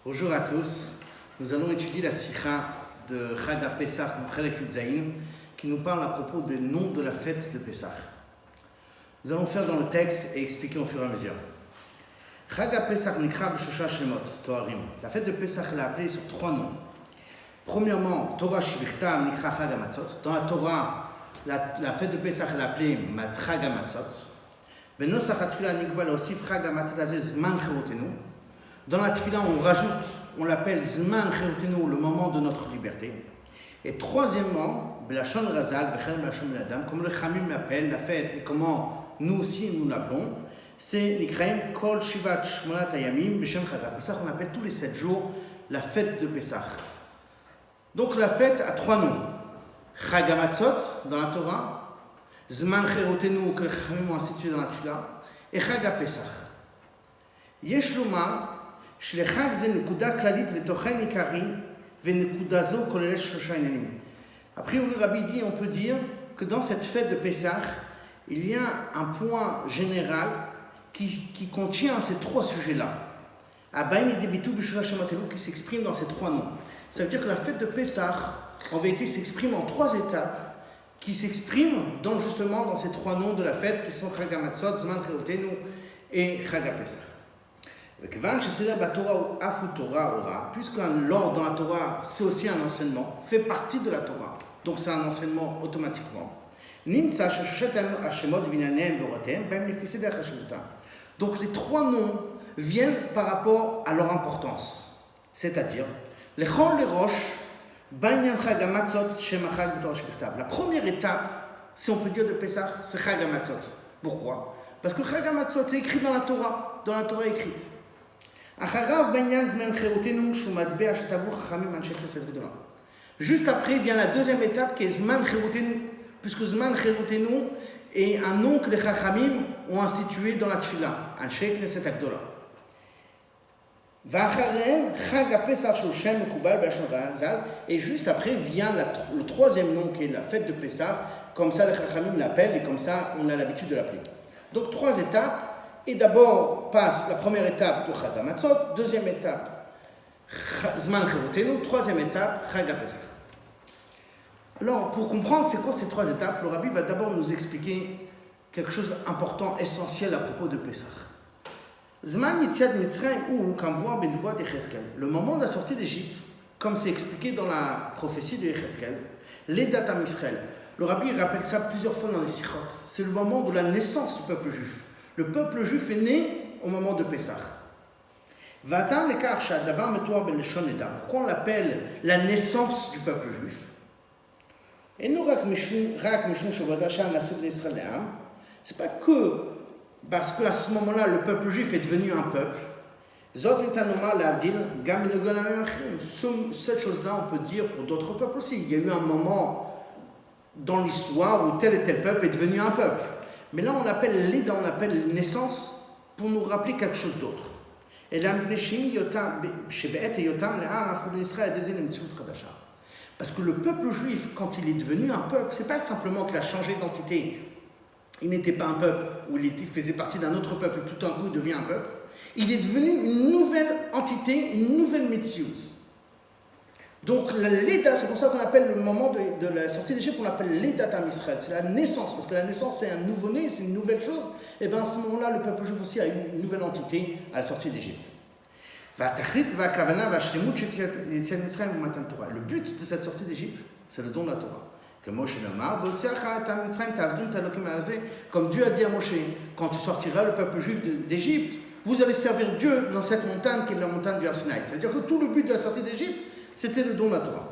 Bonjour à tous. Nous allons étudier la sikha de Chag HaPesach, Chelek Yud Zayin, qui nous parle à propos des noms de la fête de Pesach. Nous allons faire dans le texte et expliquer au fur et à mesure. Chag HaPesach nikra b'shosha shemot, Toarim. La fête de Pesach est appelée sur 3 noms. Premièrement, Torah Shibichtam nikra Chag HaMatzot. Dans la Torah, la fête de Pesach est appelée Chag HaMatzot. Benosach HaTfila nikba laosif Chag HaMatzot azeh zman cherutenu. Dans la tefila, on l'appelle Zman Cherutenu, le moment de notre liberté. Et troisièmement, Belashon Razal, Belashon Adam, comme le Chamim l'appelle, la fête, et comment nous aussi nous l'appelons, c'est Nikraim Kol Shivat Shmonat Hayamim Beshem Chag HaPesach. On appelle tous les 7 jours la fête de Pesach. Donc la fête a 3 noms. Chag HaMatzot dans la Torah, Zman Cherutenu que les Chamim ont institué dans la tefila, et Chag HaPesach. Yesh lomar שלחג זה נקודה כללית ותוכן עיקרי ונקודה זו כוללת 3 עניינים. A priori, Rabbi dit, on peut dire que dans cette fête de Pesach, il y a un point général qui contient ces 3 sujets-là. Abaim et Debitou Bishura Shematelou qui s'exprime dans ces 3 noms. Ça veut dire que la fête de Pesach, en vérité, s'exprime en 3 étapes qui s'expriment justement dans ces 3 noms de la fête qui sont Chag HaMatzot, Zman Cherutenu et Chag HaPesach. Puisque l'ordre dans la Torah, c'est aussi un enseignement, fait partie de la Torah, donc c'est un enseignement automatiquement. Donc les 3 noms viennent par rapport à leur importance, c'est-à-dire la première étape, si on peut dire de Pesach, c'est Chag HaMatzot. Pourquoi? Parce que Chag HaMatzot est écrit dans la Torah écrite. Juste après vient la deuxième étape qui est Zman Cherutenu, puisque Zman Cherutenu est un nom que les Chachamim ont institué dans la Tfila, Anshe Knesset Agdola. Et juste après vient le 3e nom qui est la fête de Pesach, comme ça les Chachamim l'appellent et comme ça on a l'habitude de l'appeler. Donc 3 étapes. Et d'abord passe la première étape de Chag HaMatzot, deuxième étape Zman Cherutenu, 3e étape Chag HaPesach. Alors pour comprendre c'est quoi ces 3 étapes, le Rabbi va d'abord nous expliquer quelque chose d'important, essentiel à propos de Pesach. Zman Yetziat Mitzrayim ou Kamvoa Benvoat Yecheskel, le moment de la sortie d'Égypte, comme c'est expliqué dans la prophétie de Yecheskel, les dates à Israël. Le Rabbi rappelle ça plusieurs fois dans les Sichot. C'est le moment de la naissance du peuple juif. Le peuple juif est né au moment de Pesach. Pourquoi on l'appelle la naissance du peuple juif? C'est pas que parce qu'à ce moment-là, le peuple juif est devenu un peuple. Cette chose-là, on peut dire pour d'autres peuples aussi. Il y a eu un moment dans l'histoire où tel et tel peuple est devenu un peuple. Mais là, on l'appelle naissance pour nous rappeler quelque chose d'autre. Parce que le peuple juif, quand il est devenu un peuple, c'est pas simplement qu'il a changé d'identité. Il n'était pas un peuple, ou il faisait partie d'un autre peuple, et tout d'un coup il devient un peuple. Il est devenu une nouvelle entité, une nouvelle Metzius. Donc l'état, c'est pour ça qu'on appelle le moment de la sortie d'Égypte, on l'appelle l'état à Israël, c'est la naissance, parce que la naissance c'est un nouveau-né, c'est une nouvelle chose, et bien à ce moment-là, le peuple juif aussi a une nouvelle entité à la sortie d'Égypte. Le but de cette sortie d'Égypte, c'est le don de la Torah. Comme Dieu a dit à Moshe, quand tu sortiras le peuple juif d'Égypte, vous allez servir Dieu dans cette montagne qui est la montagne du Sinaï. C'est-à-dire que tout le but de la sortie d'Égypte, c'était le don de la Torah.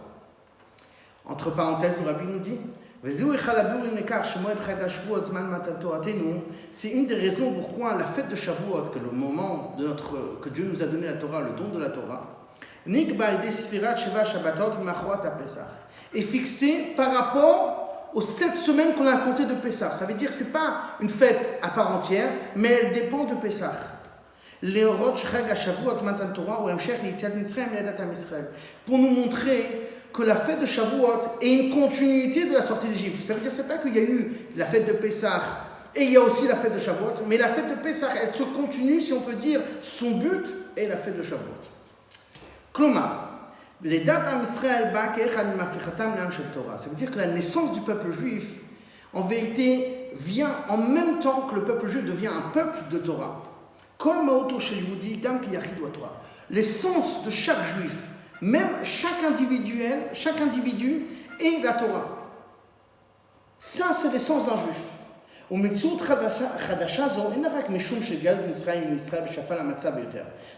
Entre parenthèses, le Rabbi nous dit, c'est une des raisons pourquoi la fête de Shavuot, que le moment que Dieu nous a donné la Torah, le don de la Torah, est fixé par rapport aux 7 semaines qu'on a comptées de Pessah. Ça veut dire que ce n'est pas une fête à part entière, mais elle dépend de Pessah. Pour nous montrer que la fête de Shavuot est une continuité de la sortie d'Égypte. Ça veut dire que ce n'est pas qu'il y a eu la fête de Pessah et il y a aussi la fête de Shavuot, mais la fête de Pessah, elle se continue, si on peut dire, son but est la fête de Shavuot. כלומר, לידת עם ישראל באה כאחד ממהפכתם לעם של תורה. Ça veut dire que la naissance du peuple juif, en vérité, vient en même temps que le peuple juif devient un peuple de Torah. Comme Maoto chez Yehudi, Gam ki Yachid wa Torah. L'essence de chaque juif, même chaque individu est la Torah. Ça, c'est l'essence d'un juif.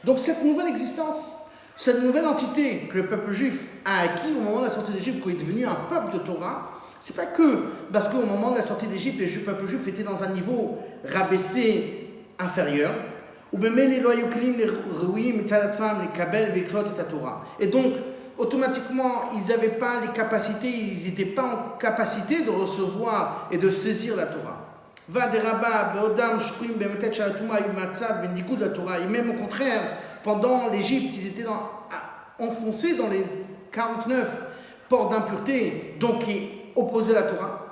Donc cette nouvelle existence, cette nouvelle entité que le peuple juif a acquis au moment de la sortie d'Égypte, quand il est devenu un peuple de Torah, c'est pas que parce qu'au moment de la sortie d'Égypte, le peuple juif était dans un niveau rabaissé inférieur, et donc automatiquement ils n'avaient pas les capacités, ils n'étaient pas en capacité de recevoir et de saisir la Torah. Et même au contraire, pendant l'Égypte, ils étaient enfoncés dans les 49 portes d'impureté, donc qui opposaient la Torah.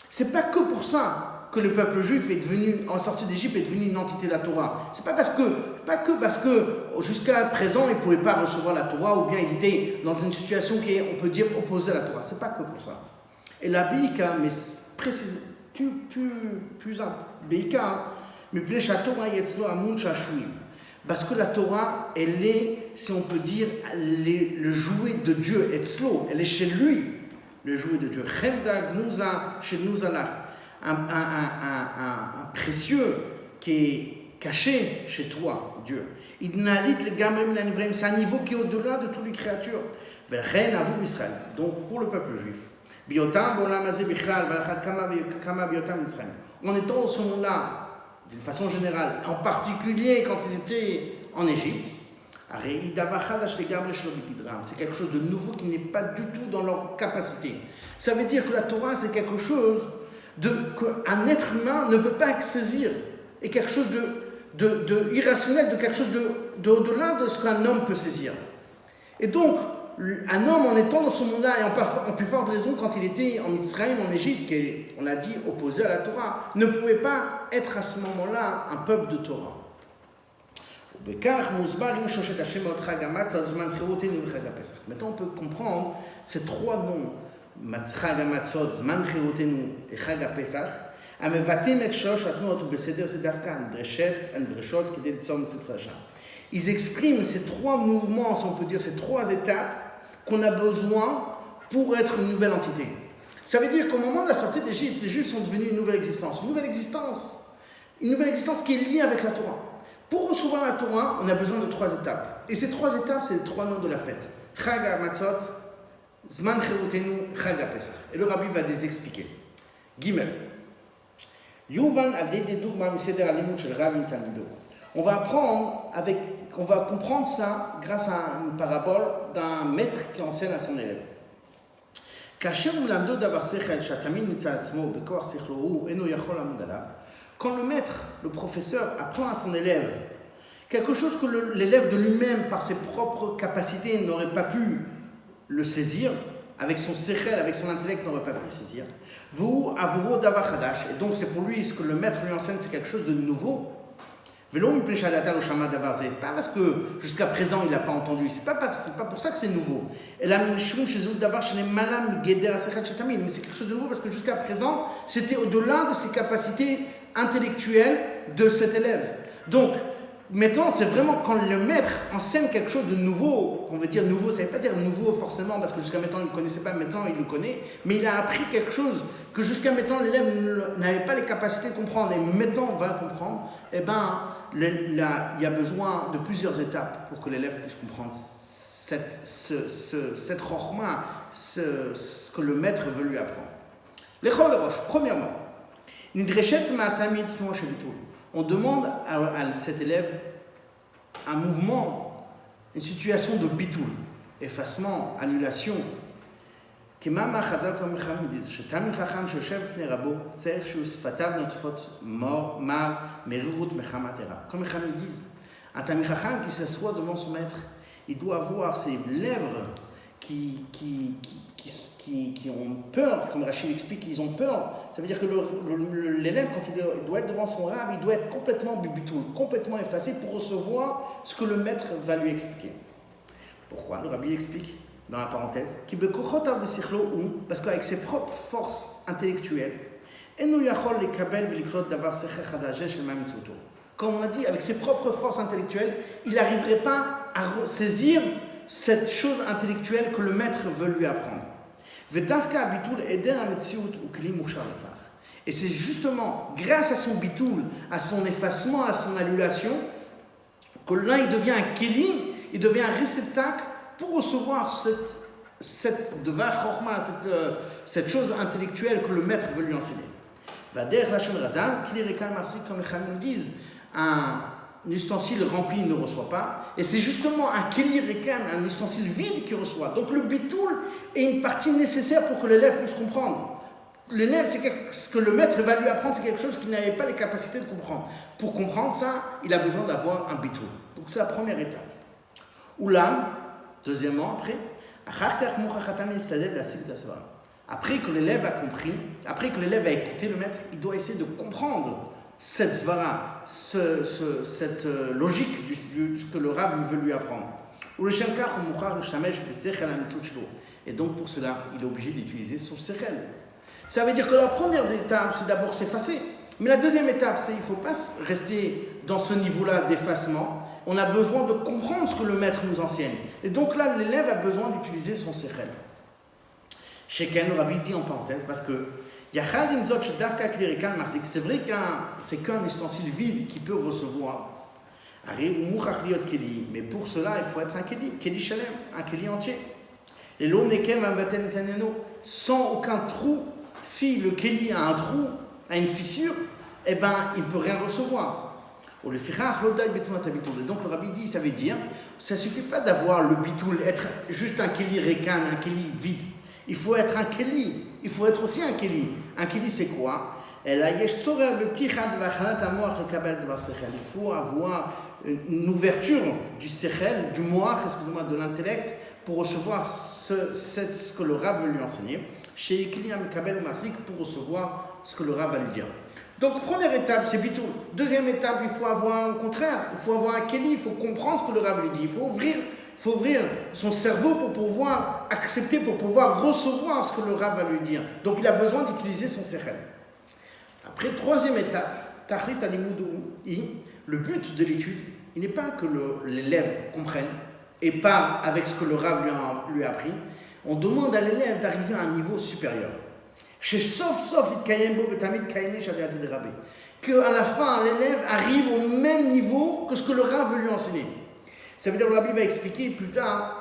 C'est pas que pour ça que le peuple juif est devenu, en sortie d'Égypte, est devenu une entité de la Torah. C'est pas que parce que jusqu'à présent ils ne pouvaient pas recevoir la Torah, ou bien ils étaient dans une situation qui est, on peut dire, opposée à la Torah. C'est pas que pour ça. Et la Beïka, mais précise, plus un Beïka, mais plus la Torah yetzlo amun shashuim. Parce que la Torah, elle est, si on peut dire, le jouet de Dieu, etzlo, elle est chez lui, le jouet de Dieu. Chemda gnuza chez Gnuzalach. Un précieux qui est caché chez toi, Dieu. C'est un niveau qui est au-delà de toutes les créatures. Donc pour le peuple juif, en étant au ce monde-là, d'une façon générale, en particulier quand ils étaient en Égypte, c'est quelque chose de nouveau qui n'est pas du tout dans leur capacité. Ça veut dire que la Torah, c'est quelque chose qu'un être humain ne peut pas saisir, et quelque chose de irrationnel, de quelque chose de au-delà de ce qu'un homme peut saisir. Et donc, un homme, en étant dans ce monde-là, et en plus forte raison, quand il était en Israël, en Égypte, qui est, on a dit, opposé à la Torah, ne pouvait pas être à ce moment-là un peuple de Torah. Maintenant, on peut comprendre ces trois noms, Chag HaMatzot, Zman Chirotenu et Chag HaPesach, המבטאים את שלוש התנועות ובסדר זה דווקא הנדרשות כדי ליצור מציאות חדשה. Ils expriment ces trois mouvements, si on peut dire, ces trois étapes qu'on a besoin pour être une nouvelle entité. Ça veut dire qu'au moment de la sortie d'Égypte, les Juifs sont devenus une nouvelle existence. Une nouvelle existence qui est liée avec la Torah. Pour recevoir la Torah, on a besoin de trois étapes. Et ces trois étapes, c'est les trois noms de la fête. Chag HaMatzot, Zman Chirotenu, Chag HaPesach. Et le rabbi va les expliquer. Gimel. Yuvan al-Dede Dugma Miseder Alimut Shel Rav Im Talmido. On va comprendre ça grâce à une parabole d'un maître qui enseigne à son élève. Quand le maître, le professeur, apprend à son élève quelque chose que l'élève de lui-même, par ses propres capacités, n'aurait pas pu le saisir, avec son sechel, avec son intellect, n'aurait pas pu le saisir. Vous, avuro davar chadash, et donc c'est pour lui, ce que le maître lui enseigne, c'est quelque chose de nouveau. Pas parce que jusqu'à présent il n'a pas entendu, c'est pas pour ça que c'est nouveau. Mais c'est quelque chose de nouveau parce que jusqu'à présent c'était au-delà de ses capacités intellectuelles de cet élève. Donc maintenant c'est vraiment quand le maître enseigne quelque chose de nouveau, qu'on veut dire nouveau, ça ne veut pas dire nouveau forcément parce que jusqu'à maintenant il ne connaissait pas, maintenant il le connaît, mais il a appris quelque chose que jusqu'à maintenant l'élève n'avait pas les capacités de comprendre et maintenant on va le comprendre. Eh bien, il y a besoin de plusieurs étapes pour que l'élève puisse comprendre cette chorma, ce que le maître veut lui apprendre. L'echol roche, premièrement, on demande à cet élève un mouvement, une situation de bitul, effacement, annulation. כמאמר חז"ל כמו מלחמים דיז, שתלמיד חכם שיושב לפני רבו, צריך שהוא שפתיו נוטפות מר מרירות מחמת הרע. Comme מלחמים דיז, un תלמיד חכם qui s'assoit devant son maître, il doit avoir ses lèvres qui ont peur, comme Rachid explique, ils ont peur. Ça veut dire que l'élève, quand il doit être devant son rab, il doit être complètement bibitul, complètement effacé pour recevoir ce que le maître va lui expliquer. Pourquoi? Le rabbi explique dans la parenthèse, parce qu'avec ses propres forces intellectuelles, comme on a dit, avec ses propres forces intellectuelles, il n'arriverait pas à saisir cette chose intellectuelle que le maître veut lui apprendre. Et c'est justement grâce à son bitoul, à son effacement, à son annulation, que là il devient un kéli, il devient un réceptacle pour recevoir cette devar chorma, cette chose intellectuelle que le maître veut lui enseigner. Vader lachon razal, kli rekan marzik, comme les Chachamim disent, un ustensile rempli ne reçoit pas, et c'est justement un keli rekan, un ustensile vide qui reçoit. Donc le bitoul est une partie nécessaire pour que l'élève puisse comprendre. L'élève, ce que le maître va lui apprendre, c'est quelque chose qu'il n'avait pas les capacités de comprendre. Pour comprendre ça, il a besoin d'avoir un bitoul. Donc c'est la première étape. Oulam, deuxièmement, après que l'élève a compris, après que l'élève a écouté le maître, il doit essayer de comprendre cette svara, cette logique de ce que le Rav veut lui apprendre. Et donc pour cela, il est obligé d'utiliser son sechel. Ça veut dire que la première étape, c'est d'abord s'effacer. Mais la deuxième étape, c'est qu'il ne faut pas rester dans ce niveau-là d'effacement. On a besoin de comprendre ce que le maître nous enseigne. Et donc là, l'élève a besoin d'utiliser son sechel. Sheken, le rabbi dit en parenthèse, parce que c'est vrai c'est qu'un ustensile vide qui peut recevoir. Mais pour cela, il faut être un keli shalem, un keli entier. Et l'eau nekem sans aucun trou. Si le keli a un trou, a une fissure, eh ben, il ne peut rien recevoir. Et donc le rabbi dit, ça veut dire, ça ne suffit pas d'avoir le bitoul, être juste un keli rekan, un keli vide. Il faut être un keli, il faut être aussi un keli. Un keli c'est quoi? Il faut avoir une ouverture du sechel, du moach, excusez-moi, de l'intellect, pour recevoir ce que le Rav veut lui enseigner. Chez Kli Amikabel ou Marzik, pour recevoir ce que le Rav va lui dire. Donc, première étape, c'est bitoul. Deuxième étape, il faut avoir, au contraire, il faut avoir un keli, il faut comprendre ce que le Rav lui dit. Il faut ouvrir son cerveau pour pouvoir accepter, pour pouvoir recevoir ce que le Rav va lui dire. Donc, il a besoin d'utiliser son sechel. Après, troisième étape, Tachlit Alimudu, le but de l'étude, il n'est pas que l'élève comprenne et part avec ce que le Rav lui a appris. On demande à l'élève d'arriver à un niveau supérieur. Qu'à la fin, l'élève arrive au même niveau que ce que le Rav veut lui enseigner. Ça veut dire que le Rabbi va expliquer plus tard,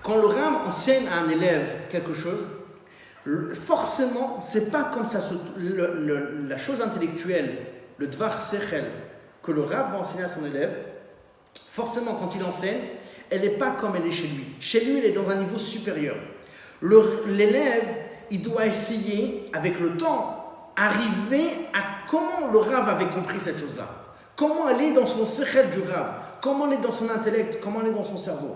quand le Rav enseigne à un élève quelque chose, forcément, c'est pas comme ça, la chose intellectuelle, le dvar sechel, que le Rav va enseigner à son élève, forcément, quand il enseigne, elle n'est pas comme elle est chez lui. Chez lui, elle est dans un niveau supérieur. L'élève, il doit essayer, avec le temps, arriver à comment le Rav avait compris cette chose-là. Comment elle est dans son sechel du Rav. Comment elle est dans son intellect. Comment elle est dans son cerveau.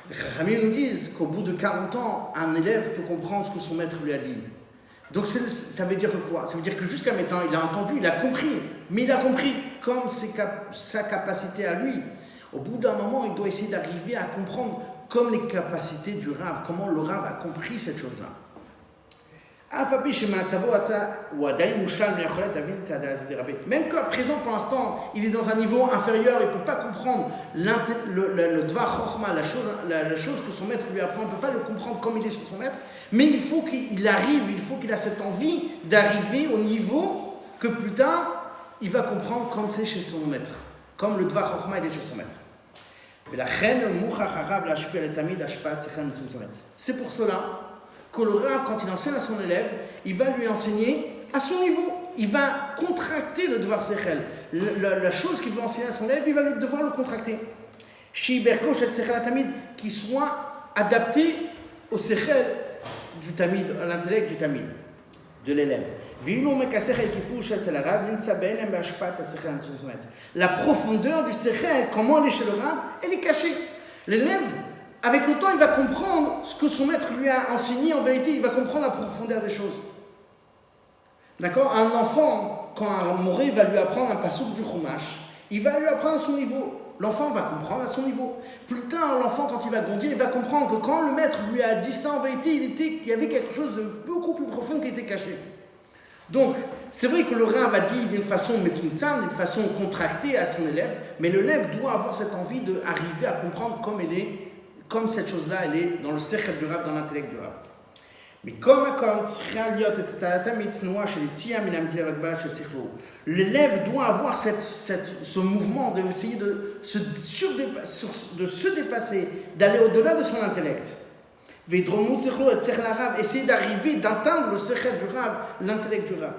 Les Chachamim nous disent qu'au bout de 40 ans, un élève peut comprendre ce que son maître lui a dit. Donc ça veut dire quoi? Ça veut dire que jusqu'à maintenant, il a entendu, il a compris. Mais il a compris comme sa capacité à lui. Au bout d'un moment, il doit essayer d'arriver à comprendre comme les capacités du Rav, comment le Rav a compris cette chose-là. Même qu'à présent, pour l'instant, il est dans un niveau inférieur, il ne peut pas comprendre le dvar chokhma, la chose que son maître lui apprend, il ne peut pas le comprendre comme il est chez son maître, mais il faut qu'il arrive, il faut qu'il a cette envie d'arriver au niveau que plus tard, il va comprendre comme c'est chez son maître, comme le dvar chokhma il est chez son maître. C'est pour cela que le Rav, quand il enseigne à son élève, il va lui enseigner à son niveau. Il va contracter le devoir sechel. La chose qu'il veut enseigner à son élève, il va devoir le contracter. Qui soit adapté au sechel du tamid, à l'intellect du tamid, de l'élève. La profondeur du sechel, comment elle est chez le Rav, elle est cachée. L'élève, avec le temps, il va comprendre ce que son maître lui a enseigné. En vérité, il va comprendre la profondeur des choses. D'accord? Un enfant, quand un moré va lui apprendre un passouk du chumash, il va lui apprendre à son niveau. L'enfant va comprendre à son niveau. Plus tard, l'enfant, quand il va grandir, il va comprendre que quand le maître lui a dit ça, en vérité, il y avait quelque chose de beaucoup plus profond qui était caché. Donc, c'est vrai que le Rav a dit d'une façon metzutzam, d'une façon contractée à son élève, mais l'élève doit avoir cette envie d'arriver à comprendre comme cette chose-là, elle est dans le sechel du Rav, dans l'intellect du Rav. Mais l'élève doit avoir ce mouvement d'essayer de se dépasser, d'aller au-delà de son intellect. Essayer d'arriver, d'atteindre le sechel du Rav, l'intellect du Rav.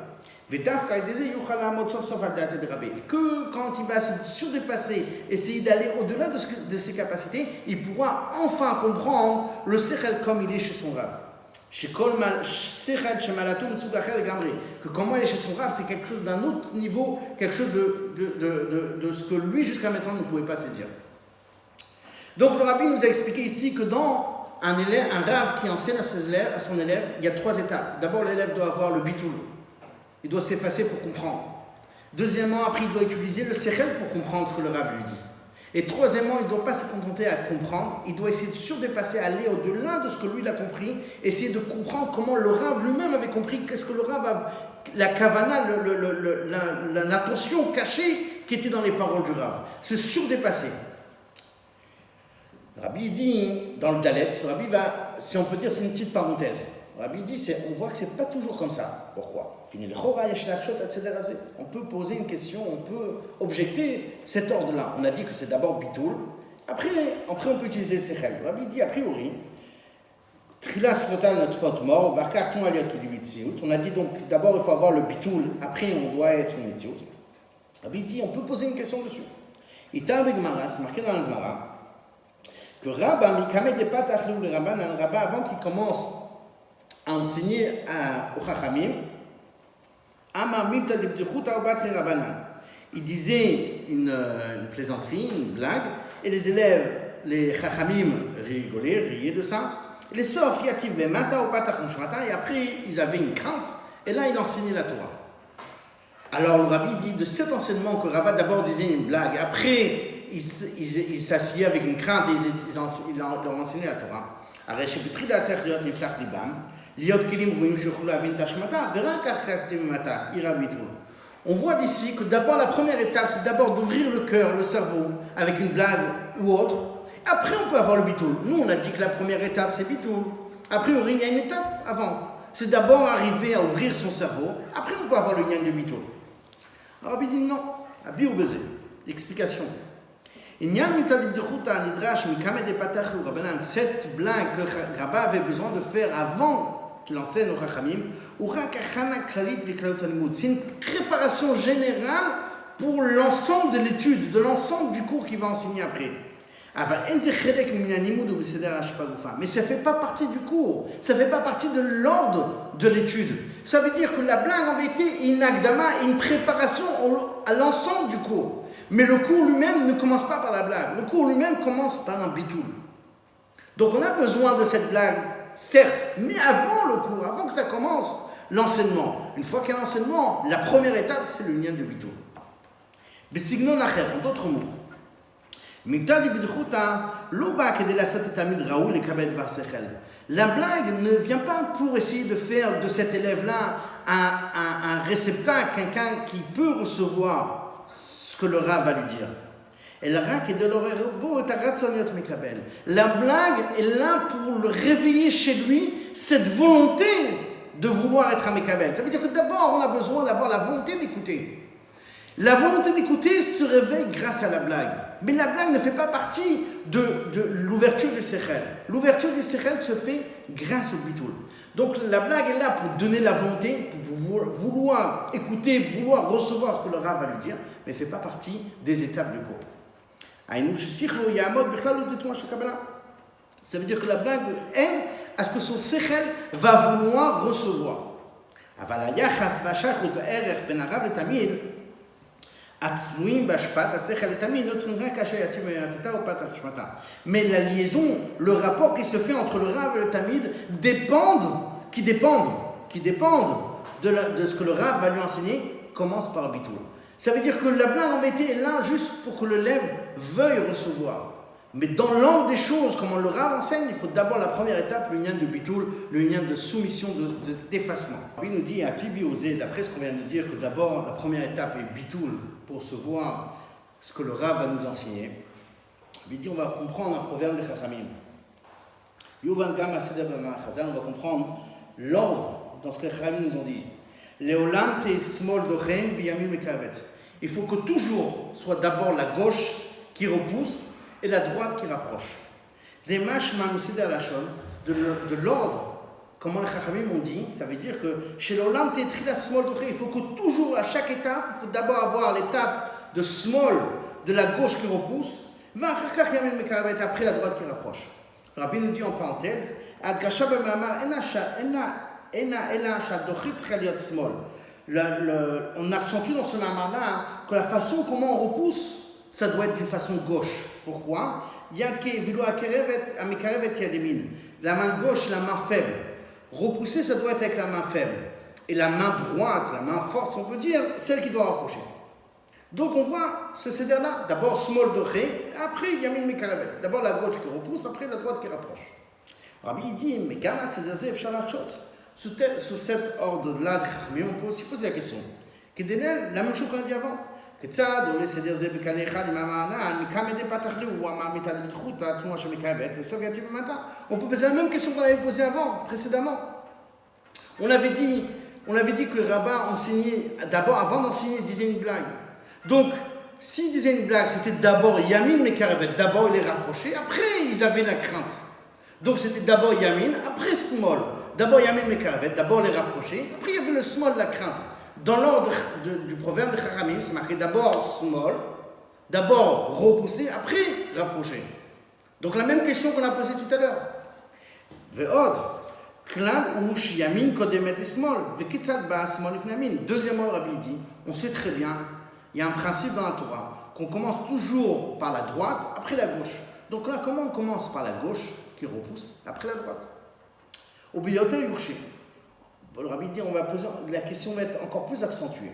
Que quand il va se surdépasser, essayer d'aller au-delà de ses capacités, il pourra enfin comprendre le sechel comme il est chez son Rav. Que comment il est chez son Rav, c'est quelque chose d'un autre niveau, quelque chose de ce que lui jusqu'à maintenant ne pouvait pas saisir. Donc le Rabbi nous a expliqué ici que dans un Rav qui enseigne à son élève, il y a 3 étapes. D'abord, l'élève doit avoir le bitul, il doit s'effacer pour comprendre. Deuxièmement, après, il doit utiliser le sechel pour comprendre ce que le Rav lui dit. Et troisièmement, il ne doit pas se contenter à comprendre, il doit essayer de surdépasser, aller au-delà de ce que lui il a compris, essayer de comprendre comment le Rav lui-même avait compris, qu'est-ce que le Rav a, la kavana, l'intention cachée qui était dans les paroles du Rav, se surdépasser. Le Rabbi dit, dans le Dalet, le Rabbi va, si on peut dire, c'est une petite parenthèse. Le Rabbi dit, on voit que ce n'est pas toujours comme ça. Pourquoi ? On peut poser une question, on peut objecter cet ordre-là. On a dit que c'est d'abord bitoul, après on peut utiliser le sechel. Le Rabbi dit, a priori, on a dit donc d'abord il faut avoir le bitoul, après on doit être une metziut. Le Rabbi dit, on peut poser une question dessus. C'est marqué dans la Gemara que Rabba, le Rabba, avant qu'il commence à enseigner aux Chachamim, il disait une plaisanterie, une blague, et les élèves, les Chachamim, riaient de ça. Les Sof, Yativ Bemata, et après ils avaient une crainte, et là il enseignait la Torah. Alors le Rabbi dit de cet enseignement que Rava d'abord disait une blague, après il s'asseyait avec une crainte et il leur enseignait la Torah. On voit d'ici que d'abord la première étape c'est d'abord d'ouvrir le cœur, le cerveau avec une blague ou autre. Après on peut avoir le bitoul. Nous on a dit que la première étape c'est bitoul. Après il y a une étape avant. C'est d'abord arriver à ouvrir son cerveau. Après on peut avoir le lien de bitoul. Alors il dit non. Abi ou baiser. Explication. Cette blague que Rabba avait besoin de faire avant qu'il enseigne aux Chachamim, c'est une préparation générale pour l'ensemble de l'étude, de l'ensemble du cours qu'il va enseigner après. Mais ça ne fait pas partie du cours, ça ne fait pas partie de l'ordre de l'étude. Ça veut dire que la blague en vérité est une akdama, une préparation à l'ensemble du cours. Mais le cours lui-même ne commence pas par la blague, le cours lui-même commence par un bitoul. Donc on a besoin de cette blague, certes, mais avant le cours, avant que ça commence, l'enseignement. Une fois qu'il y a l'enseignement, la première étape, c'est le lien de bitoul. Besignon acher, en d'autres mots. La blague ne vient pas pour essayer de faire de cet élève-là un réceptacle, quelqu'un qui peut recevoir ce que le Rav va lui dire. La blague est là pour le réveiller chez lui cette volonté de vouloir être un Mekabel. Ça veut dire que d'abord on a besoin d'avoir la volonté d'écouter. La volonté d'écouter se réveille grâce à la blague. Mais la blague ne fait pas partie de l'ouverture du sechel. L'ouverture du sechel se fait grâce au bitoul. Donc la blague est là pour donner la volonté, pour vouloir écouter, vouloir recevoir ce que le Rav va lui dire, mais ne fait pas partie des étapes du cours. Ça veut dire que la blague aide à ce que son sechel va vouloir recevoir. Mais la liaison, le rapport qui se fait entre le Rav et le Tamid dépendent de ce que le Rav va lui enseigner, commence par le bitoul. Ça veut dire que la blague en vérité est là juste pour que l'élève veuille recevoir. Mais dans l'ordre des choses, comme on le Rav enseigne, il faut d'abord la première étape, le lien de bitoul, le lien de soumission, d'effacement. Il nous dit à Pibi Osé, d'après ce qu'on vient de dire, que d'abord la première étape est bitoul pour recevoir ce que le Rav va nous enseigner. Il dit on va comprendre un proverbe de Chachamim. Yuvan Gam Aseder Bama Chazal, on va comprendre l'ordre dans ce que les Chachamim nous ont dit. Leolam te smol dochen v'yamim mekavet. Il faut que toujours soit d'abord la gauche qui repousse et la droite qui rapproche. Des mâches mamiseder lachon, de l'ordre, comment les Chachamim ont dit, ça veut dire que chez l'olam te trila smol dochen, il faut que toujours à chaque étape, il faut d'abord avoir l'étape de smol, de la gauche qui repousse, après la droite qui rapproche. Le Rabbi nous dit en parenthèse, on accentue dans ce mamar-là que la façon comment on repousse, ça doit être d'une façon gauche. Pourquoi? La main gauche, la main faible. Repousser, ça doit être avec la main faible. Et la main droite, la main forte, si on peut dire, celle qui doit rapprocher. Donc on voit ce céder-là, d'abord small doré, après yamin mekaravet. D'abord la gauche qui repousse, après la droite qui rapproche. Rabbi il dit, mais gamat céder shalachot. Sous cet ordre-là, mais on peut aussi poser la question. Kedenel, la même chose qu'on a dit avant. Ketzad, on laisse céder bekanecha limamana, mikamede patachli ou amamita de bitchuta, tout moi je mekaravet, et ça vient du matin. On peut poser la même question qu'on avait posée avant, précédemment. On avait dit que le rabbin enseignait, d'abord, avant d'enseigner, il disait une blague. Donc, s'il disait une blague, c'était d'abord Yamin Mekaravet, d'abord il est rapproché, après ils avaient la crainte. Donc c'était d'abord Yamin, après Small. D'abord Yamin Mekaravet, d'abord les rapprochés, après il y avait le Small, la crainte. Dans l'ordre du proverbe de Chachamim, c'est marqué d'abord Small, d'abord repoussé, après rapproché. Donc la même question qu'on a posée tout à l'heure. Ve'od, klal ush Yamin kodemet et Small, ve'kitzad ba Small ifn Yamin. Deuxièmement, le Rabbi dit, on sait très bien. Il y a un principe dans la Torah, qu'on commence toujours par la droite, après la gauche. Donc là, comment on commence par la gauche, qui repousse, après la droite? Au biyote yurshe. Le Rabbi dit, on va poser, la question va être encore plus accentuée.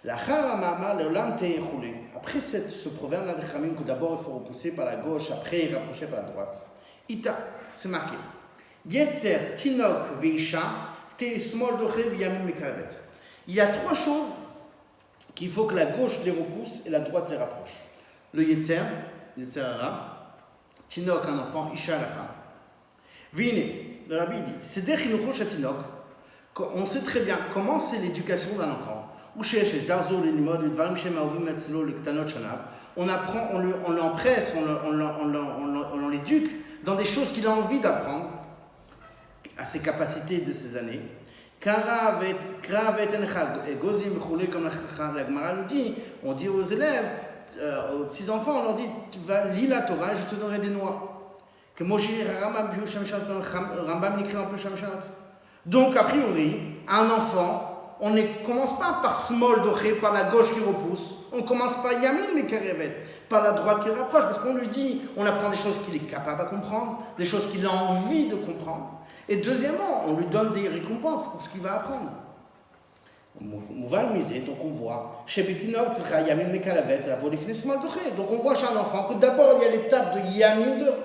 Après ce proverbe-là de Chachamim, que d'abord il faut repousser par la gauche, après rapprocher par la droite. Ita, c'est marqué. Yetzer, tinok, veisha, te smol doche, v'yamim mekaravet. Il y a trois choses qu'il faut que la gauche les repousse et la droite les rapproche. Le Yetzer Hara, Tinok, un enfant, Isha, la femme. Vine, le Rabbi dit, c'est des chinuchosh à Tinok, on sait très bien comment c'est l'éducation d'un enfant. On apprend, on l'empresse, on l'éduque dans des choses qu'il a envie d'apprendre, à ses capacités de ses années. Comme la Gemara nous dit, on dit aux élèves, aux petits-enfants, on leur dit, tu vas lire la Torah et je te donnerai des noix. Donc, a priori, un enfant, on ne commence pas par small doré, par la gauche qui repousse, on commence par yamin mekarevet, par la droite qui rapproche, parce qu'on lui dit, on apprend des choses qu'il est capable de comprendre, des choses qu'il a envie de comprendre. Et deuxièmement, on lui donne des récompenses pour ce qu'il va apprendre. Donc on voit, donc on voit chez un enfant que d'abord il y a l'étape de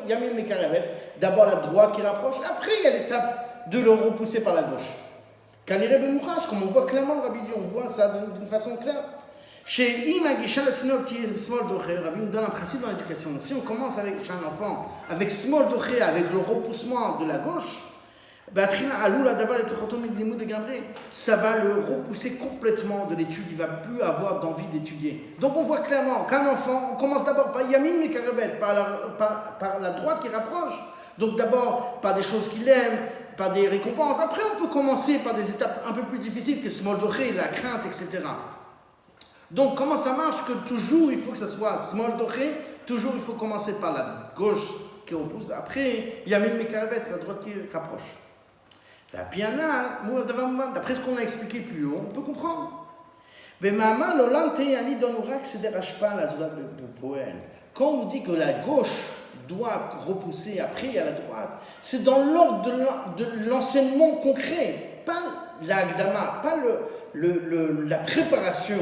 Yamin Mekaravet, d'abord la droite qui rapproche, après il y a l'étape de le repousser par la gauche. Comme on voit clairement le Rabbi dit, on voit ça d'une façon claire. Chez Imagisha Latinok, Rabbi nous donne un principe dans l'éducation. Si on commence avec chez un enfant, avec small doché, avec le repoussement de la gauche, ça va le repousser complètement de l'étude, il ne va plus avoir d'envie d'étudier. Donc on voit clairement qu'un enfant, on commence d'abord par Yamin Mekaravet, par la droite qui rapproche. Donc d'abord par des choses qu'il aime, par des récompenses. Après on peut commencer par des étapes un peu plus difficiles que small doré, la crainte, etc. Donc comment ça marche? Que toujours il faut que ça soit small doré, toujours il faut commencer par la gauche qui repousse, après Yamin Mekaravet, la droite qui rapproche. D'après ce qu'on a expliqué plus haut, on peut comprendre. Quand on nous dit que la gauche doit repousser, après il y a la droite, c'est dans l'ordre de l'enseignement concret, pas l'agdama, pas la préparation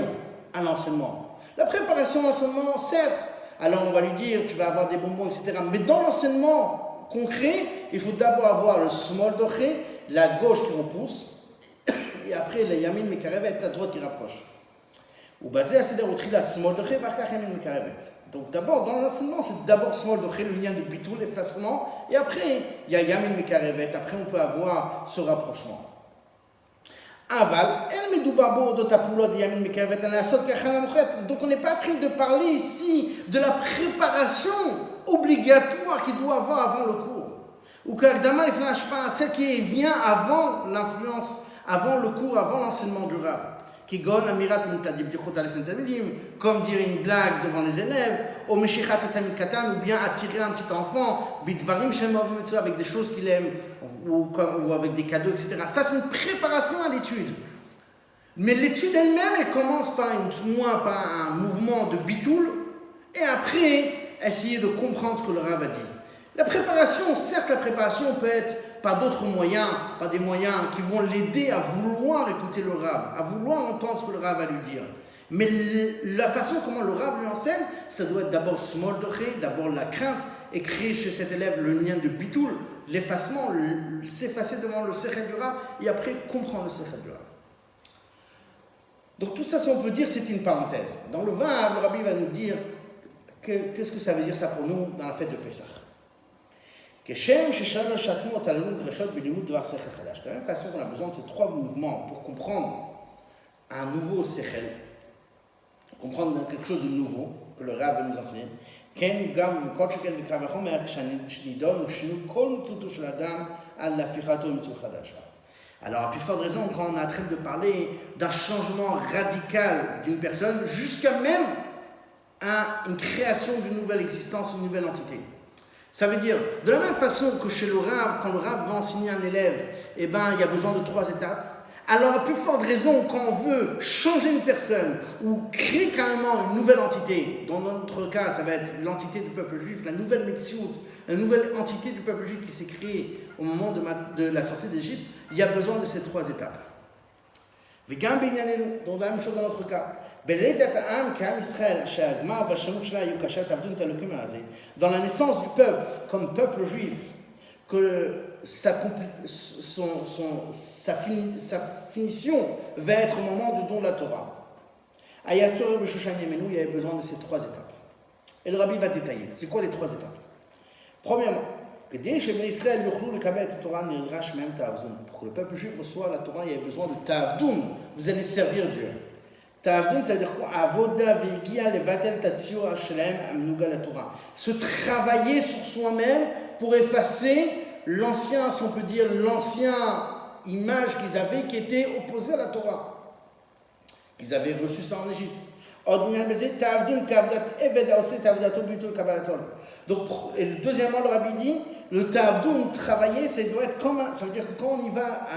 à l'enseignement. La préparation à l'enseignement, certes, alors on va lui dire, tu vas avoir des bonbons, etc. Mais dans l'enseignement concret, il faut d'abord avoir le small doché, la gauche qui repousse, et après le yamin mekarevet, la droite qui rapproche. Ou basé à c'est-à-dire au trila small doché, barkach yamin mekarevet. Donc d'abord, dans l'enseignement, c'est d'abord small doché, le lien de bitou, l'effacement, et après, il y a yamin mekarevet, après on peut avoir ce rapprochement. Aval, el medubabo de tapoulot de yamin mekarevet, donc on n'est pas en train de parler ici de la préparation obligatoire qu'il doit avoir avant le cours. Ou qu'Agdama ne flanche pas, celle qui vient avant l'influence, avant le cours, avant l'enseignement du Rav. Qui gonne amirat mutadib du khot alef tamidim, comme dire une blague devant les élèves, ou meshichat tamid katan, ou bien attirer un petit enfant, bidvarim shem avec des choses qu'il aime, ou avec des cadeaux, etc. Ça, c'est une préparation à l'étude. Mais l'étude elle-même, elle commence par un mouvement de bitoul, et après, essayer de comprendre ce que le Rav a dit. La préparation, certes, la préparation peut être par d'autres moyens, par des moyens qui vont l'aider à vouloir écouter le Rav, à vouloir entendre ce que le Rav va lui dire. Mais la façon comment le Rav lui enseigne, ça doit être d'abord small doché, d'abord la crainte, et créer chez cet élève le lien de bitoul, l'effacement, s'effacer devant le sechet du Rav, et après comprendre le sechet du Rav. Donc tout ça, si on peut dire, c'est une parenthèse. Dans le Vav, le Rabbi va nous dire qu'est-ce que ça veut dire ça pour nous dans la fête de Pessah. De la même façon qu'on a besoin de ces trois mouvements pour comprendre un nouveau sechel, comprendre quelque chose de nouveau que le Rav veut nous enseigner. Alors, à plus forte raison, quand on est en train de parler d'un changement radical d'une personne, jusqu'à même une création d'une nouvelle existence, une nouvelle entité. Ça veut dire, de la même façon que chez le Rav, quand le Rav va enseigner un élève, il y a besoin de 3 étapes. Alors, à plus forte raison, quand on veut changer une personne ou créer carrément une nouvelle entité, dans notre cas, ça va être l'entité du peuple juif, la nouvelle Metsiout, la nouvelle entité du peuple juif qui s'est créée au moment de la sortie d'Égypte, il y a besoin de ces 3 étapes. Donc, la même chose dans notre cas. Dans la naissance du peuple, comme peuple juif, que sa finition va être au moment du don de la Torah. Il y avait besoin de ces 3 étapes. Et le Rabbi va détailler. C'est quoi les 3 étapes? Premièrement, pour que le peuple juif reçoive la Torah, il y a besoin de Ta'avdun. Vous allez servir Dieu. Ta'avdun, ça veut dire quoi? Avoda vegia levatel tatsio hashem amnuga la Torah. Se travailler sur soi-même pour effacer l'ancien, si on peut dire, l'ancien image qu'ils avaient qui était opposée à la Torah. Ils avaient reçu ça en Égypte. Donc, et deuxièmement, le Rabbi dit, le ta'avdun, travailler, ça doit être comme ça veut dire que quand on y va,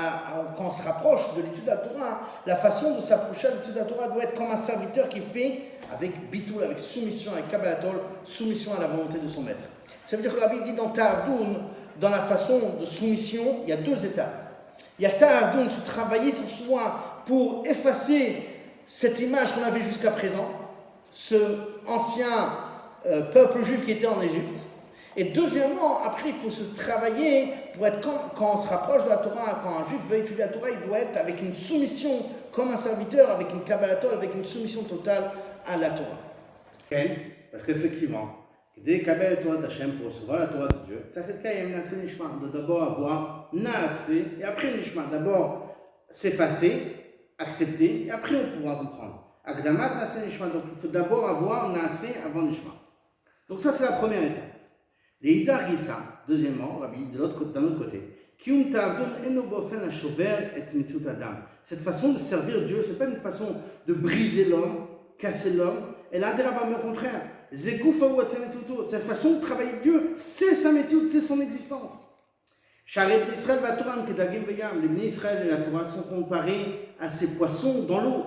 quand on se rapproche de l'étude de la Torah, la façon de s'approcher à l'étude de la Torah doit être comme un serviteur qui fait avec bitoul, avec soumission, avec kabbalatol, soumission à la volonté de son maître. Ça veut dire que le Rabbi dit dans ta'avdun, dans la façon de soumission, il y a 2 étapes. Il y a ta'avdun, se travailler sur soi pour effacer cette image qu'on avait jusqu'à présent, ce ancien peuple juif qui était en Égypte. Et deuxièmement, après, il faut se travailler pour être quand on se rapproche de la Torah, quand un juif veut étudier la Torah, il doit être avec une soumission comme un serviteur, avec une kabbalatol, avec une soumission totale à la Torah. Okay. Parce qu'effectivement, dès Kabbalah Torah d'Hachem pour recevoir la Torah de Dieu, ça fait qu'il y a Naasé Nishma, de d'abord avoir Naasé et après Nishma. D'abord s'effacer, accepter, et après on pourra comprendre. Akdamat Naasé Nishma, donc il faut d'abord avoir Naasé avant Nishma. Donc ça c'est la première étape. Les Hidar Gissa, deuxièmement, Rabbi, d'un autre côté, Kiyum Ta'avdun eno bofen hashover et mitzvot adam. Cette façon de servir Dieu, c'est pas une façon de briser l'homme, casser l'homme, et là, mais au contraire, cette façon de travailler Dieu, c'est sa méthode, c'est son existence. Les Bnei Israël et la Torah sont comparés à ces poissons dans l'eau.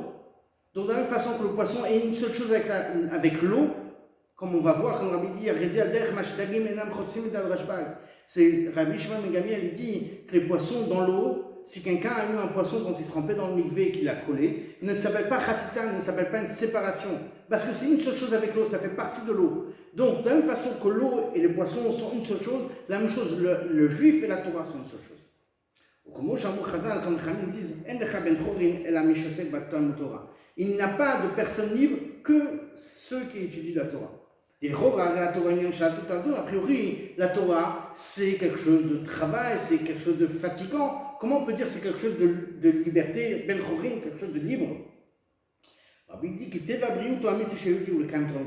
Donc, de la même façon que le poisson est une seule chose avec l'eau, comme on va voir, comme Rabbi dit, c'est Rabbi Shimon ben Gamliel, il dit que les poissons dans l'eau, si quelqu'un a eu un poisson quand il se trempait dans le mikvé et qu'il l'a collé, il ne s'appelle pas khatissa, il ne s'appelle pas une séparation. Parce que c'est une seule chose avec l'eau, ça fait partie de l'eau. Donc, de la même façon que l'eau et les poissons sont une seule chose, la même chose, le juif et la Torah sont une seule chose. Comme les Khamim disent, il n'y a pas de personne libre que ceux qui étudient la Torah. A priori, la Torah, c'est quelque chose de travail, c'est quelque chose de fatigant. Comment on peut dire que c'est quelque chose de liberté, quelque chose de libre? Il dit que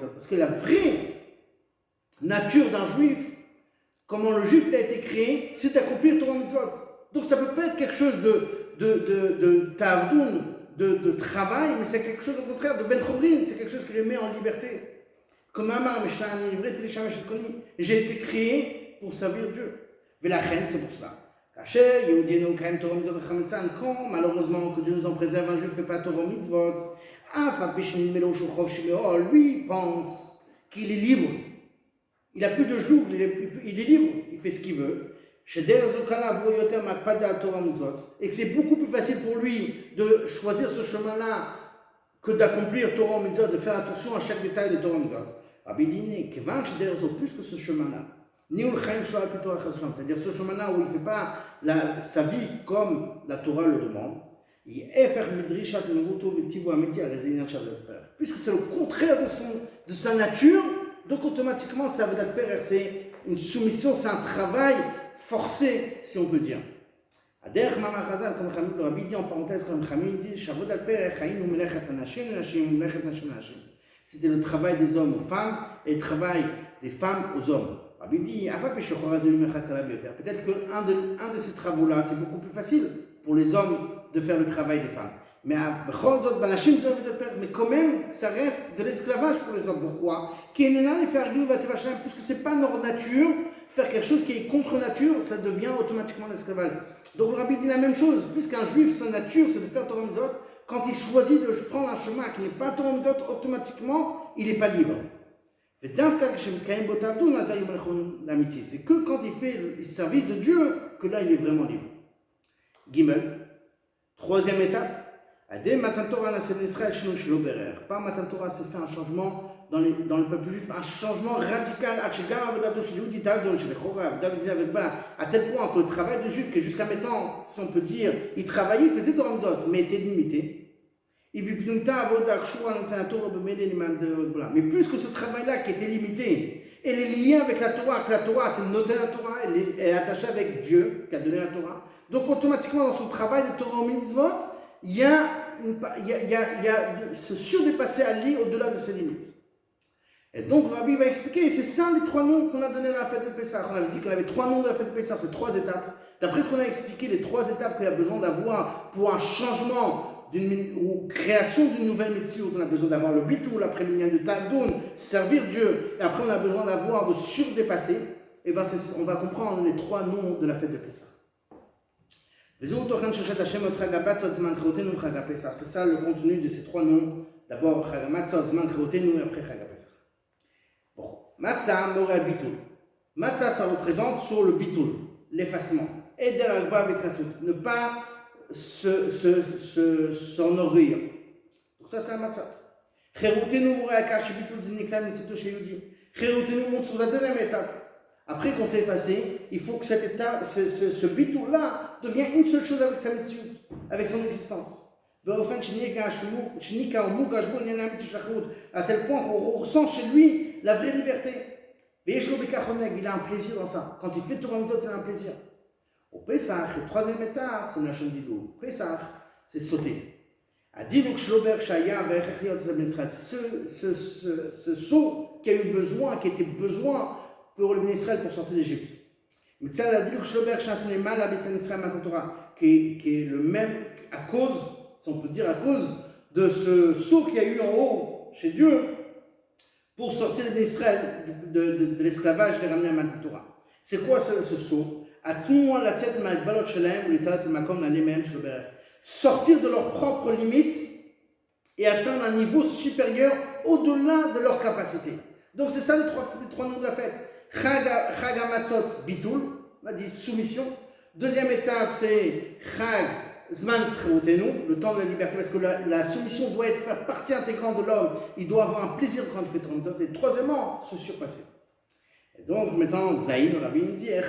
parce que la vraie nature d'un juif, comment le juif a été créé, c'est d'accomplir Torah Mitzvot. Donc ça ne peut pas être quelque chose de tavdoun, de travail, mais c'est quelque chose au contraire de ben chorin, c'est quelque chose qui les met en liberté. Comme Amar Mishnah, j'ai été créé pour servir Dieu. Et la reine, c'est pour cela. Quand malheureusement que Dieu nous en préserve, un juif ne fait pas Torah Mitzvot, lui pense qu'il est libre. Il n'a plus de joug, il est libre, il fait ce qu'il veut. Et que c'est beaucoup plus facile pour lui de choisir ce chemin-là que d'accomplir Torah Mitzvot, de faire attention à chaque détail de Torah Mitzvot. Plus que ce chemin-là, c'est-à-dire ce chemin-là où il ne fait pas sa vie comme la Torah le demande, puisque c'est le contraire de sa nature, donc automatiquement ça veut dire c'est une soumission, c'est un travail forcé, si on peut dire. Comme Khamil le Rabbi dit en parenthèse, comme Khamil dit, c'était le travail des hommes aux femmes et le travail des femmes aux hommes. Rabbi dit, peut-être qu'un de ces travaux-là, c'est beaucoup plus facile pour les hommes de faire le travail des femmes. Mais quand même, ça reste de l'esclavage pour les hommes. Pourquoi? Puisque ce n'est pas notre nature, faire quelque chose qui est contre nature, ça devient automatiquement l'esclavage. Donc le Rabbi dit la même chose, puisqu'un juif, sa nature, c'est de faire Torah Mitzvot, quand il choisit de prendre un chemin qui n'est pas Torah Mitzvot, automatiquement, il n'est pas libre. C'est que quand il fait le service de Dieu, que là, il est vraiment libre. Gimel, troisième étape. Par Matan Torah, c'est fait un changement dans le peuple juif, un changement radical. À tel point que le travail de juif, que jusqu'à maintenant, si on peut dire, il travaillait, il faisait Torah Mitzvot, mais était limité. Mais plus que ce travail-là qui était limité, elle est liée avec la Torah, que la Torah, c'est noter la Torah, elle est attachée avec Dieu qui a donné la Torah. Donc automatiquement, dans son travail de Torah Mitzvot, il y a se surdépasser à aller au-delà de ses limites. Et donc le Rabbi va expliquer, c'est ça les trois noms qu'on a donnés à la fête de Pessah. On avait dit qu'on avait trois noms de la fête de Pessah, c'est trois étapes. D'après ce qu'on a expliqué, les trois étapes qu'il y a besoin d'avoir pour un changement ou création d'une nouvelle médecine, on a besoin d'avoir le bitul, après le lien de Tavdoun, servir Dieu, et après on a besoin d'avoir de surdépasser. Et bien on va comprendre les trois noms de la fête de Pessah. C'est ça le contenu de ces trois noms. D'abord, Chag HaMatzot, Zman Chagotenu, et après Chag HaPesach. Bon, Matzah, Moreh Bitul. Matzah, ça représente sur le bitul, l'effacement. Et Deragba avec la soupe. Ne pas s'enorgueillir. Donc ça, c'est un Matzah. Chagotenu, Moreh Akash, Bitul, Ziniklam, Mitzito, Sheyudi. Chagotenu monte sur la deuxième étape. Après qu'on s'est effacé, il faut que cette étape, ce bitul-là, devienne une seule chose avec sa mitzvah, avec son existence. À tel point qu'on ressent chez lui la vraie liberté. Il a un plaisir dans ça. Quand il fait Torah Mitzvot, il a un plaisir. Au Pesach, la troisième étape, c'est Lachon Didou. Pesach, c'est sauter. Ce saut qui a eu besoin, qui était besoin pour le Israël pour sortir d'Égypte. Qui est le même à cause, si on peut dire à cause de ce saut qu'il y a eu en haut chez Dieu pour sortir d'Israël de l'esclavage et les ramener à Matan Torah. C'est quoi ce saut? Sortir de leurs propres limites et atteindre un niveau supérieur au-delà de leur capacité. Donc c'est ça les trois noms de la fête. Chag HaMatzot, Bitul, on a dit soumission. Deuxième étape, c'est Chag Zman Tzchirutenu, le temps de la liberté, parce que la soumission doit faire partie intégrante de l'homme. Il doit avoir un plaisir quand il fait Torah Mitzvot. Et troisièmement, se surpasser. Et donc, maintenant, Zayin, le Rabbi, il dit c'est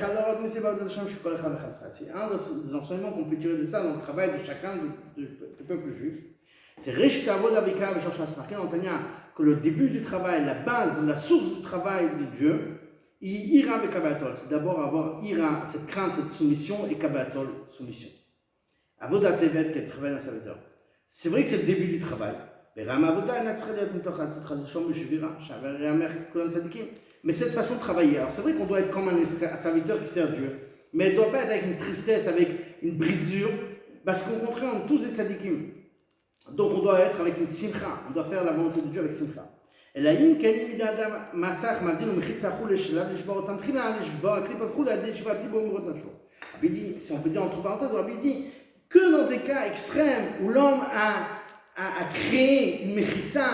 un des enseignements qu'on peut tirer de ça dans le travail de chacun du peuple juif. C'est Reshit Avoda Vika B'Shor Shas, marqué dans Tanya que le début du travail, la base, la source du travail de Dieu, Ira Vekabatol, c'est d'abord avoir Ira, cette crainte, cette soumission, et Kabatol, soumission. Avoda Tevet, qui est le travail d'un serviteur. C'est vrai que c'est le début du travail. Mais cette façon de travailler, alors c'est vrai qu'on doit être comme un serviteur qui sert Dieu, mais elle ne doit pas être avec une tristesse, avec une brisure, parce qu'au contraire, on est tous des tzadikim. Donc on doit être avec une simcha, on doit faire la volonté de Dieu avec simcha. Et là, il y a une massacre, si on peut dire entre parenthèses, Rabbi dit que dans des cas extrêmes où l'homme a créé une mechitza,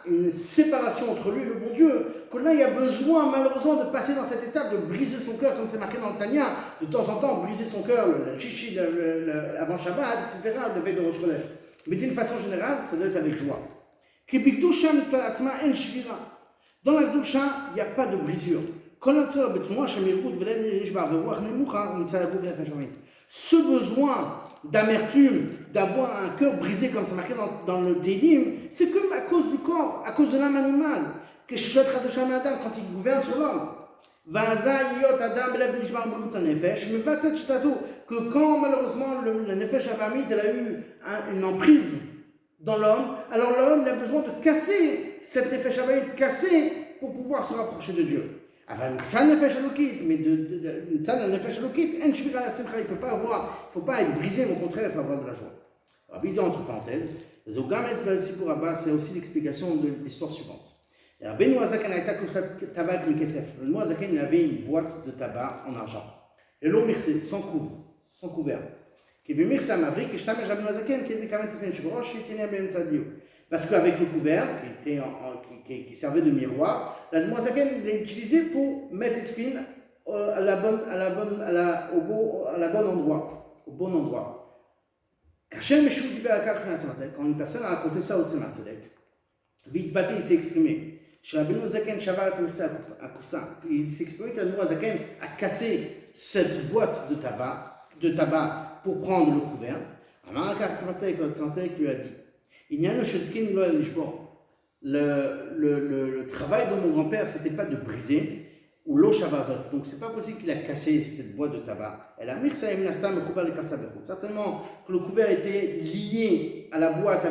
une séparation entre lui et le bon Dieu, que là il y a besoin malheureusement de passer dans cette étape, de briser son cœur, comme c'est marqué dans le Tanya, de temps en temps briser son cœur, le chichi avant Shabbat, etc., le lever de Rosh Chodesh. Mais d'une façon générale, ça doit être avec joie. Dans la Gdusha, il n'y a pas de brisure. Ce besoin d'amertume, d'avoir un cœur brisé, comme c'est marqué dans le Télim, c'est comme à cause du corps, à cause de l'âme animale, que quand il gouverne sur l'homme. Que quand malheureusement le Nefesh Abamit elle a eu une emprise dans l'homme, alors l'homme a besoin de casser cette Nefesh Abamit, casser pour pouvoir se rapprocher de Dieu. Mais il ne peut pas avoir, il ne faut pas être brisé, mais au contraire, il faut avoir de la joie. Rabbi dit entre parenthèses, c'est aussi l'explication de l'histoire suivante. Rabbi Noazaken il avait une boîte de tabac en argent. Et l'eau mirsé, sans couvert. Parce qu'avec le couvert, qui servait de miroir, la Noazaken l'a utilisé pour mettre les fils au bon endroit. Quand une personne a raconté ça au Tzemar Tzedek, vite batté, il s'est exprimé. Il s'est exprimé que la Noazaken a cassé cette boîte de tabac pour prendre le couvert. Lui a dit le travail de mon grand-père, c'était pas de briser ou l'eau shabazot. Donc c'est pas possible qu'il a cassé cette boîte de tabac. Certainement que le couvert était lié à la boîte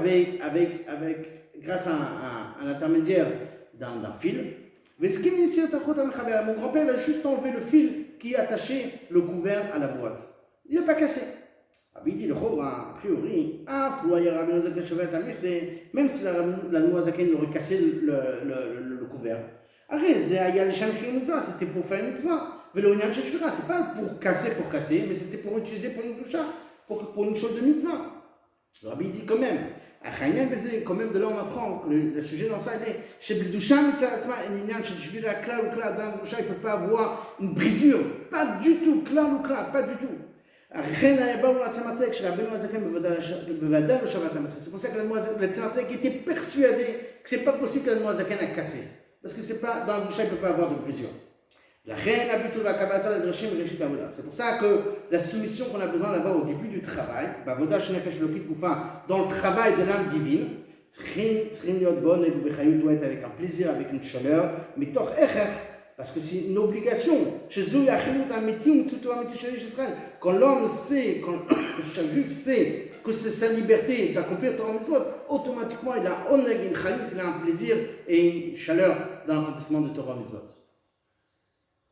grâce à un intermédiaire d'un fil. Mon grand-père a juste enlevé le fil qui attachait le couvert à la boîte. Il n'a pas cassé. Il dit le Chora, a priori, même si la Noazaken aurait cassé le couvert. C'était pour faire une mitzvah. C'est pas pour casser, mais c'était pour utiliser pour une doucha, pour une chose de mitzvah. Le Rabbi dit quand même, de là on apprend que le sujet dans ça est chez Bidusha mitzvah, il ne peut pas avoir une brisure, pas du tout, pas du tout. C'est pour ça que le Tzemar Tzedek était persuadé que ce n'est pas possible que la Noazaken a cassé. Parce que c'est pas, dans le doucha, il ne peut pas avoir de brisure. C'est pour ça que la soumission qu'on a besoin d'avoir au début du travail, dans le travail de l'âme divine, doit être avec un plaisir, avec une chaleur, mais parce que c'est une obligation. Quand l'homme sait, quand chaque juif sait que c'est sa liberté d'accomplir Torah Mitzvot, automatiquement il a oneg, il a un plaisir et une chaleur dans l'accomplissement de Torah Mitzvot.